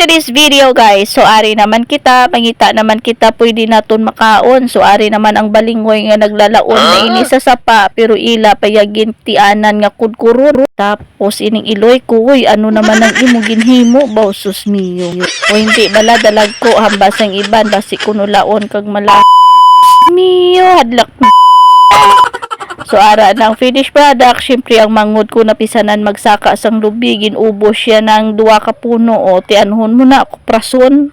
today's video guys, so ari naman kita, pangita naman kita, pwede naton makaon. So ari naman ang balinghoy nga naglalaon na ini sa sapa, pero ila payagin tianan nga kudkururo. Tapos ining iloy ko, uy, ano naman ang imo ginhimo, bausos miyo. O hindi bala dalag ko, hambas ang iban, basi kuno laon kag mala miyo, hadlak. So ara ng finished product, syempre ang mangod ko napisanan magsaka sang lubi, ginubos siya ng 2 ka puno o tianhon mo na kuprason.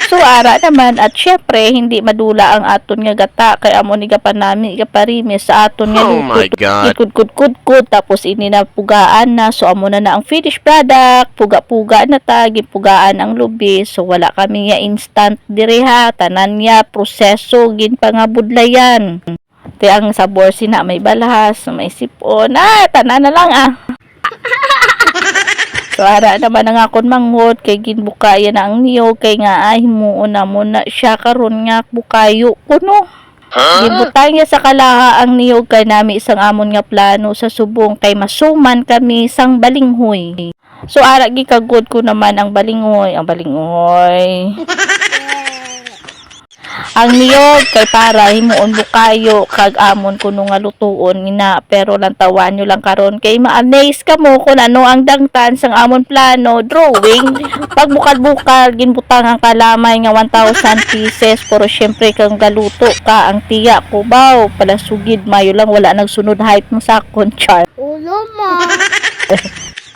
So ara naman at syempre hindi madula ang aton nga gata kay amo ni gapanami gaparimi sa aton nga kudkud tapos ini na pugaan na. So amo na ang finished product, puga-puga na ta, gipugaan ang lubi. So wala kami nga instant diri ha, tanan niya proseso ginpangabudlayan. Te ang sabor sina may balahas, may sipon, tanan na lang So ara naman ang akon manghod kay ginbukaya na ang niyog kay nga ay himuon na siya karon nga bukayo kuno. Gibutang niya sa kalaha ang niyog kay nami isang amon nga plano sa subong kay masuman kami sang balinghoy. So ara gikagod ko naman ang balinghoy. Ang niyog kay para himuon bukayo kag amon kuno nga lutuon ina, pero lang tawan nyo lang karon kay ma-amaze ka mo kung ano ang dangtan sang amon plano drawing. Pag bukal-bukal ginbutang ang kalamay nga 1,000 pieces, pero syempre kang galuto ka ang tiya ko baw pala sugid mayo lang wala nagsunod height mo sa akon char. Ulo mo.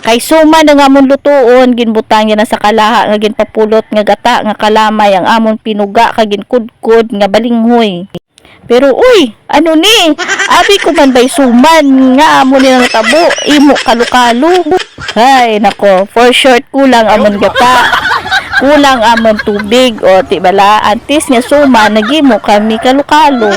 Kay suma na nga amon lutuon, ginbutang niya na sa kalaha nga ginpapulot nga gata nga kalamay ang amon pinuga kag ginkudkod nga balinghoy. Pero uy, ano ni? Abi ko man bay suman nga amon ni tabo, imo kalukalo. Hay nako, for short kulang amon gata. Kulang amon tubig o ti bala antes nga suma nagimo kami kalukalo.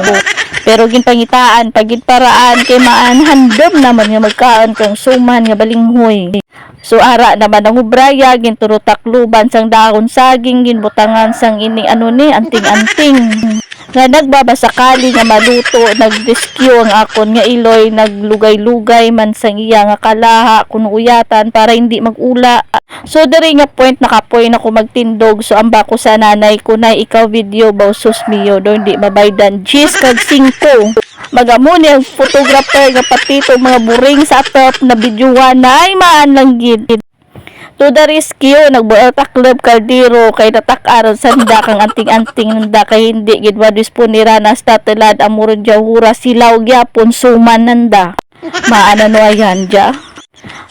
Pero ginpangitaan pagid paraan kay maanhandom naman nga magkaon kang suman nga balinghoy. So ara naman ang ubraya ginturutakluban sang dahon saging ginbutangan sang ini anting-anting. Nga nagbabasakali nga maluto, nag-rescue ang akon nga iloy, naglugay-lugay man sang iya nga kalaha kuno uyatan para hindi magula. So diri nga point nakapoy na ko magtindog, so amba ko sa nanay ko na ikaw video bausos miyo do hindi mabaydan gis kag 5. Magamo ni ang photographer nga patito mga buring sa top na videoan na ay maan lang gid. To the rescue, nagbuel ta club kaldero kay natakaran sanda kang anting-anting nanda kay hindi gid disponira na statelad amuron jahura silaw gyapon suman nanda. Maana no ayan ja.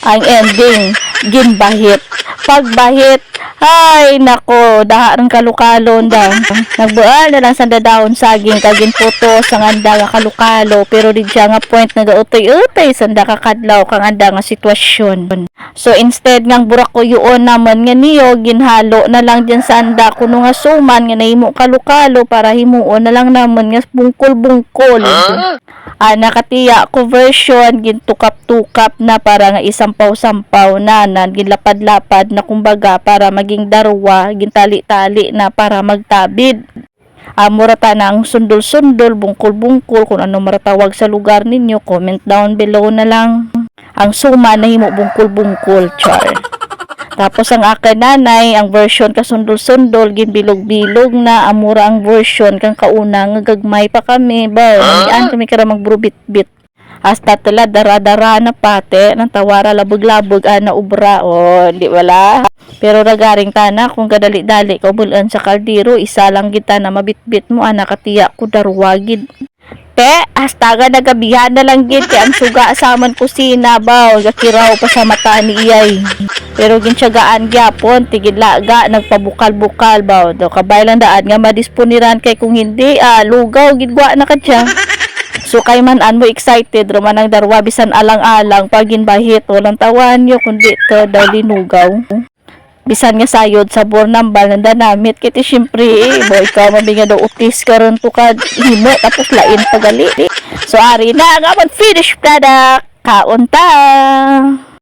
Ang ending ginbahit. Pagbahit, ay nako, daha ang kalukalo da. Nagbual na lang sa dadaon saging kagin puto sa anda nga kalukalo, pero di siya nga point nagautoy-utoy sa anda kakadlaw kang anda nga sitwasyon. So instead ngang burak ko yun naman nga niyo ginhalo na lang dyan sa anda kuno nga suman nga nahimo kalukalo para himuon na lang naman nga bungkol-bungkol. Nakatiya ko version gintukap-tukap na para nga isampaw-sampaw na gilapad-lapad na kumbaga para maging darwa, gintali-tali na para magtabid. Murata na ang sundol-sundol, bungkol-bungkol, kung ano maratawag sa lugar ninyo, comment down below na lang. Ang suma na himo bungkol-bungkol, char. Tapos ang akin nanay, ang version ka sundol-sundol, ginbilog-bilog na, amura ang version kang kauna, nga gagmay pa kami, ba, nangyaan kami kara magbro-bit-bit. Hasta tala dara-dara na pate ng tawara labog-labog na ubra o di wala. Pero ragaring tana kung kadali-dali ka bulan sa kaldero, isa lang kita na mabitbit mo nakatiya ko darwagid. Hasta ga nagabihan na lang gid kay ang suga sa man kusina baw gakiraw pa sa mata ni iyay. Pero gintiyagaan gyapon tigid laga nagpabukal-bukal baw do kabay lang daan nga madisponiran kay kung hindi lugaw gidwa na kadya. So kay man mo excited roman ang darwa bisan alang-alang pag ginbahit walang tawan nyo kundi to daw linugaw. Bisan nga sayod sabor nambal nanda namit kiti syempre boy ka mabinga daw utis karon to kad himo tapos lain pagali. So ari na nga man finished product kaunta.